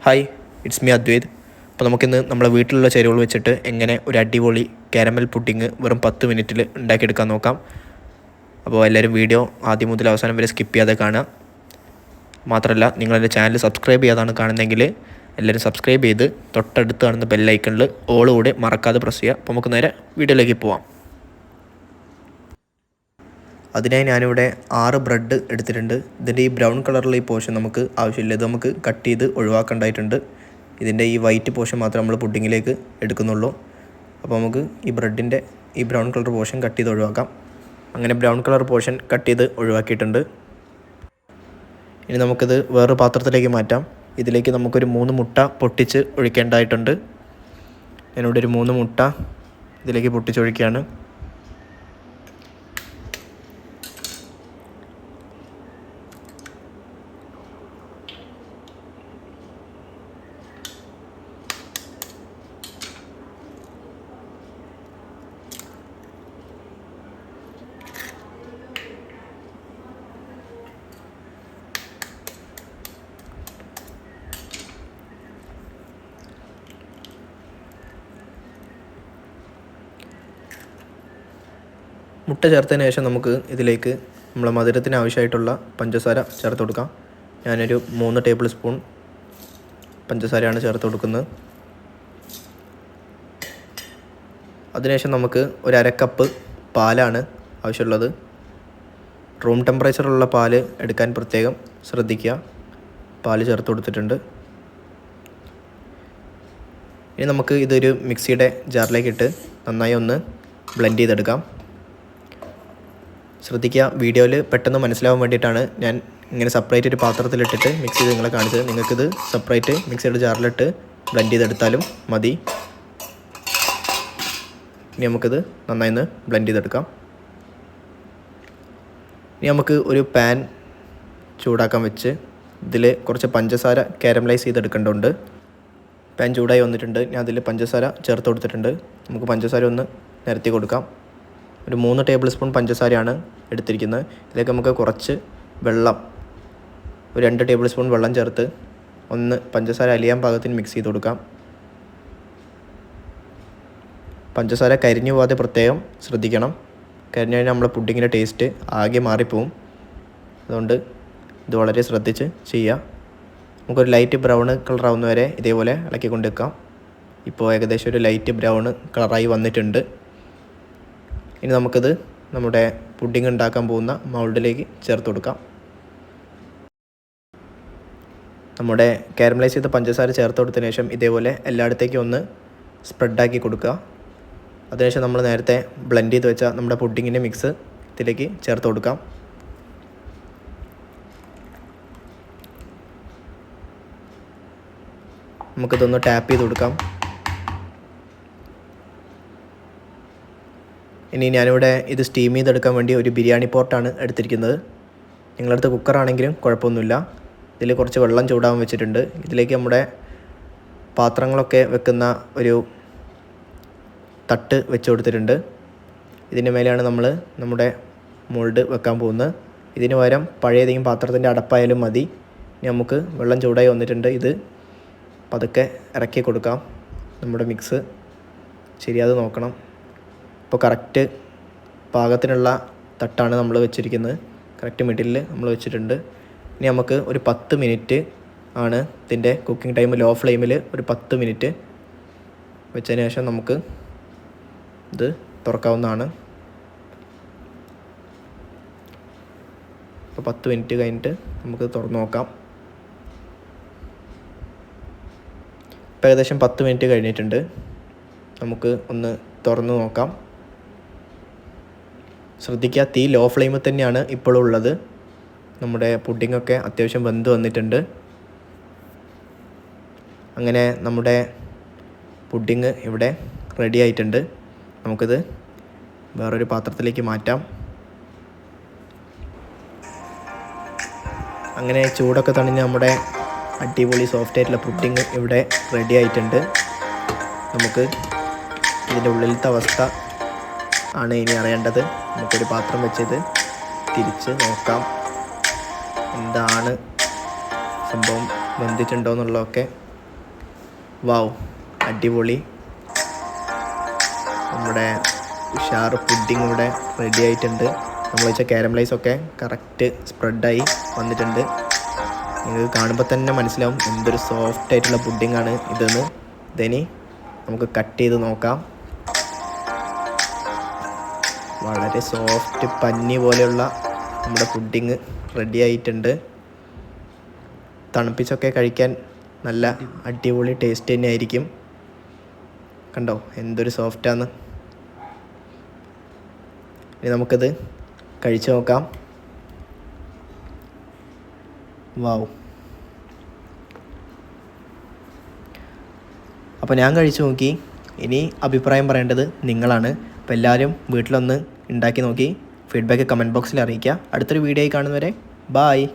Hi, it's me Advaith. അപ്പോൾ നമുക്കിന്ന് നമ്മളെ വീട്ടിലുള്ള ചേരുവകൾ വെച്ചിട്ട് എങ്ങനെ ഒരു അടിപൊളി കാരമൽ പുഡിങ് വെറും 10 മിനിറ്റിൽ ഉണ്ടാക്കിയെടുക്കാൻ നോക്കാം. അപ്പോൾ എല്ലാവരും വീഡിയോ ആദ്യം മുതൽ അവസാനം വരെ സ്കിപ്പ് ചെയ്യാതെ കാണുക. മാത്രമല്ല, നിങ്ങളെൻ്റെ ചാനൽ സബ്സ്ക്രൈബ് ചെയ്യാതാണ് കാണുന്നതെങ്കിൽ എല്ലാവരും സബ്സ്ക്രൈബ് ചെയ്ത് തൊട്ടടുത്ത് കാണുന്ന ബെല്ലൈക്കണിൽ ഓൾ കൂടെ മറക്കാതെ പ്രസ് ചെയ്യുക. അപ്പോൾ നമുക്ക് നേരെ വീഡിയോയിലേക്ക് പോവാം. അതിനായി ഞാനിവിടെ 6 ബ്രെഡ് എടുത്തിട്ടുണ്ട്. ഇതിൻ്റെ ഈ ബ്രൗൺ കളറുള്ള ഈ പോർഷൻ നമുക്ക് ആവശ്യമില്ല, ഇത് നമുക്ക് കട്ട് ചെയ്ത് ഒഴിവാക്കേണ്ടതായിട്ടുണ്ട്. ഇതിൻ്റെ ഈ വൈറ്റ് പോർഷൻ മാത്രമേ നമ്മൾ പുഡിങ്ങിലേക്ക് എടുക്കുന്നുള്ളൂ. അപ്പോൾ നമുക്ക് ഈ ബ്രെഡിൻ്റെ ഈ ബ്രൗൺ കളർ പോർഷൻ കട്ട് ചെയ്ത് ഒഴിവാക്കാം. അങ്ങനെ ബ്രൗൺ കളർ പോർഷൻ കട്ട് ചെയ്ത് ഒഴിവാക്കിയിട്ടുണ്ട്. ഇനി നമുക്കിത് വേറൊരു പാത്രത്തിലേക്ക് മാറ്റാം. ഇതിലേക്ക് നമുക്കൊരു 3 മുട്ട പൊട്ടിച്ച് ഒഴിക്കേണ്ടതായിട്ടുണ്ട്. ഞാനിവിടെ ഒരു 3 മുട്ട ഇതിലേക്ക് പൊട്ടിച്ചൊഴിക്കുകയാണ്. മുട്ട ചേർത്തതിന് ശേഷം നമുക്ക് ഇതിലേക്ക് നമ്മളെ മധുരത്തിന് ആവശ്യമായിട്ടുള്ള പഞ്ചസാര ചേർത്ത് കൊടുക്കാം. ഞാനൊരു 3 ടേബിൾ സ്പൂൺ പഞ്ചസാരയാണ് ചേർത്ത് കൊടുക്കുന്നത്. അതിനുശേഷം നമുക്ക് ഒരു 1/2 കപ്പ് പാലാണ് ആവശ്യമുള്ളത്. റൂം ടെമ്പറേച്ചറുള്ള പാല് എടുക്കാൻ പ്രത്യേകം ശ്രദ്ധിക്കുക. പാല് ചേർത്ത് കൊടുത്തിട്ടുണ്ട്. ഇനി നമുക്ക് ഇതൊരു മിക്സിയുടെ ജാറിലേക്ക് ഇട്ട് നന്നായി ഒന്ന് ബ്ലെൻഡ് ചെയ്തെടുക്കാം. ശ്രദ്ധിക്കുക, വീഡിയോയിൽ പെട്ടെന്ന് മനസ്സിലാവാൻ വേണ്ടിയിട്ടാണ് ഞാൻ ഇങ്ങനെ സെപ്പറേറ്റ് ഒരു പാത്രത്തിലിട്ടിട്ട് മിക്സ് ചെയ്ത് നിങ്ങളെ കാണിച്ചത്. നിങ്ങൾക്കിത് സെപ്പറേറ്റ് മിക്സിയുടെ ജാറിലിട്ട് ബ്ലെൻഡ് ചെയ്തെടുത്താലും മതി. ഇനി നമുക്കിത് നന്നായി ഒന്ന് ബ്ലെൻഡ് ചെയ്തെടുക്കാം. ഇനി നമുക്ക് ഒരു പാൻ ചൂടാക്കാൻ വെച്ച് ഇതിൽ കുറച്ച് പഞ്ചസാര കാരമലൈസ് ചെയ്തെടുക്കേണ്ടതുണ്ട്. പാൻ ചൂടായി വന്നിട്ടുണ്ട്. ഞാൻ അതിൽ പഞ്ചസാര ചേർത്ത് കൊടുത്തിട്ടുണ്ട്. നമുക്ക് പഞ്ചസാര ഒന്ന് നിരത്തി കൊടുക്കാം. ഒരു 3 ടേബിൾ സ്പൂൺ പഞ്ചസാരയാണ് എടുത്തിരിക്കുന്നത്. ഇതിലേക്ക് നമുക്ക് കുറച്ച് വെള്ളം, ഒരു 2 ടേബിൾ സ്പൂൺ വെള്ളം ചേർത്ത് ഒന്ന് പഞ്ചസാര അലിയാൻ പാകത്തിന് മിക്സ് ചെയ്ത് കൊടുക്കാം. പഞ്ചസാര കരിഞ്ഞു പോകാതെ പ്രത്യേകം ശ്രദ്ധിക്കണം. കരിഞ്ഞു കഴിഞ്ഞാൽ നമ്മുടെ പുഡിങ്ങിൻ്റെ ടേസ്റ്റ് ആകെ മാറിപ്പോവും. അതുകൊണ്ട് ഇത് വളരെ ശ്രദ്ധിച്ച് ചെയ്യുക. നമുക്കൊരു ലൈറ്റ് ബ്രൗൺ കളറാവുന്ന വരെ ഇതേപോലെ ഇളക്കി കൊണ്ട് വെക്കാം. ഇപ്പോൾ ഏകദേശം ഒരു ലൈറ്റ് ബ്രൗൺ കളറായി വന്നിട്ടുണ്ട്. ഇനി നമുക്കിത് നമ്മുടെ പുഡിങ് ഉണ്ടാക്കാൻ പോകുന്ന മൗൾഡിലേക്ക് ചേർത്ത് കൊടുക്കാം. നമ്മുടെ കാരമലൈസ് ചെയ്ത പഞ്ചസാര ചേർത്ത് കൊടുത്തതിന് ശേഷം ഇതേപോലെ എല്ലായിടത്തേക്കും ഒന്ന് സ്പ്രെഡാക്കി കൊടുക്കുക. അതിനുശേഷം നമ്മൾ നേരത്തെ ബ്ലെൻഡ് ചെയ്ത് വെച്ച നമ്മുടെ പുഡിങ്ങിൻ്റെ മിക്സ് ഇതിലേക്ക് ചേർത്ത് കൊടുക്കാം. നമുക്കിതൊന്ന് ടാപ്പ് ചെയ്ത് കൊടുക്കാം. ഇനി ഞാനിവിടെ ഇത് സ്റ്റീം ചെയ്തെടുക്കാൻ വേണ്ടി ഒരു ബിരിയാണി പോട്ടാണ് എടുത്തിരിക്കുന്നത്. നിങ്ങളടുത്ത് കുക്കറാണെങ്കിലും കുഴപ്പമൊന്നുമില്ല. ഇതിൽ കുറച്ച് വെള്ളം ചൂടാൻ വെച്ചിട്ടുണ്ട്. ഇതിലേക്ക് നമ്മുടെ പാത്രങ്ങളൊക്കെ വെക്കുന്ന ഒരു തട്ട് വെച്ച് കൊടുത്തിട്ടുണ്ട്. ഇതിന് മേലെയാണ് നമ്മൾ നമ്മുടെ മോൾഡ് വെക്കാൻ പോകുന്നത്. ഇതിന് പകരം പഴയ ഏതെങ്കിലും പാത്രത്തിൻ്റെ അടപ്പായാലും മതി. ഇനി നമുക്ക് വെള്ളം ചൂടായി വന്നിട്ടുണ്ട്. ഇത് പതുക്കെ ഇറക്കി കൊടുക്കാം. നമ്മുടെ മിക്സ് ശരിയാതെ നോക്കണം. ഇപ്പോൾ കറക്റ്റ് പാകത്തിനുള്ള തട്ടാണ് നമ്മൾ വെച്ചിരിക്കുന്നത്. കറക്റ്റ് മിഡിലിൽ നമ്മൾ വെച്ചിട്ടുണ്ട്. ഇനി നമുക്ക് ഒരു 10 മിനിറ്റ് ആണ് ഇതിൻ്റെ കുക്കിംഗ് ടൈം. ലോ ഫ്ലെയിമിൽ ഒരു 10 മിനിറ്റ് വെച്ചതിന് ശേഷം നമുക്ക് ഇത് തുറക്കാവുന്നതാണ്. അപ്പോൾ 10 മിനിറ്റ് കഴിഞ്ഞിട്ട് നമുക്ക് തുറന്ന് നോക്കാം. ഇപ്പോൾ ഏകദേശം 10 മിനിറ്റ് കഴിഞ്ഞിട്ടുണ്ട്. നമുക്ക് ഒന്ന് തുറന്ന് നോക്കാം. ശ്രദ്ധിക്കുക, തീ ലോ ഫ്ലെയിമിൽ തന്നെയാണ് ഇപ്പോഴും ഉള്ളത്. നമ്മുടെ പുഡിങ്ങൊക്കെ അത്യാവശ്യം വെന്ത് വന്നിട്ടുണ്ട്. അങ്ങനെ നമ്മുടെ പുഡിങ് ഇവിടെ റെഡി ആയിട്ടുണ്ട്. നമുക്കിത് വേറൊരു പാത്രത്തിലേക്ക് മാറ്റാം. അങ്ങനെ ചൂടൊക്കെ തണിഞ്ഞ് നമ്മുടെ അടിപൊളി സോഫ്റ്റ് ആയിട്ടുള്ള പുഡിങ് ഇവിടെ റെഡി ആയിട്ടുണ്ട്. നമുക്ക് ഇതിൻ്റെ ഉള്ളിലത്തെ അവസ്ഥ ആണ് ഇനി അറിയേണ്ടത്. നമുക്കൊരു പാത്രം വെച്ചത് തിരിച്ച് നോക്കാം എന്താണ് സംഭവം, വെന്തിട്ടുണ്ടോ എന്നുള്ളതൊക്കെ വാവ്, അടിപൊളി. നമ്മുടെ ഉഷാറ് പുഡിംഗ് ഇവിടെ റെഡി ആയിട്ടുണ്ട്. നമ്മൾ വെച്ച കാരമലൈസൊക്കെ കറക്റ്റ് സ്പ്രെഡായി വന്നിട്ടുണ്ട്. നിങ്ങൾക്ക് കാണുമ്പോൾ തന്നെ മനസ്സിലാവും എന്തൊരു സോഫ്റ്റ് ആയിട്ടുള്ള പുഡിംഗാണ് ഇതെന്ന്. ഇതിനി നമുക്ക് കട്ട് ചെയ്ത് നോക്കാം. വളരെ സോഫ്റ്റ് പഞ്ഞി പോലെയുള്ള നമ്മുടെ പുഡിങ് റെഡി ആയിട്ടുണ്ട്. തണുപ്പിച്ചൊക്കെ കഴിക്കാൻ നല്ല അടിപൊളി ടേസ്റ്റ് തന്നെ ആയിരിക്കും. കണ്ടോ എന്തൊരു സോഫ്റ്റാന്ന്. ഇനി നമുക്കിത് കഴിച്ചു നോക്കാം. വാവ്. അപ്പോൾ ഞാൻ കഴിച്ചു നോക്കി. ഇനി അഭിപ്രായം പറയേണ്ടത് നിങ്ങളാണ്. അപ്പോൾ എല്ലാവരും വീട്ടിലൊന്ന് ഉണ്ടാക്കി നോക്കി ഫീഡ്ബാക്ക് കമൻറ്റ് ബോക്സിൽ അറിയിക്കുക. അടുത്തൊരു വീഡിയോ ആയി കാണുന്നവരെ ബായ്.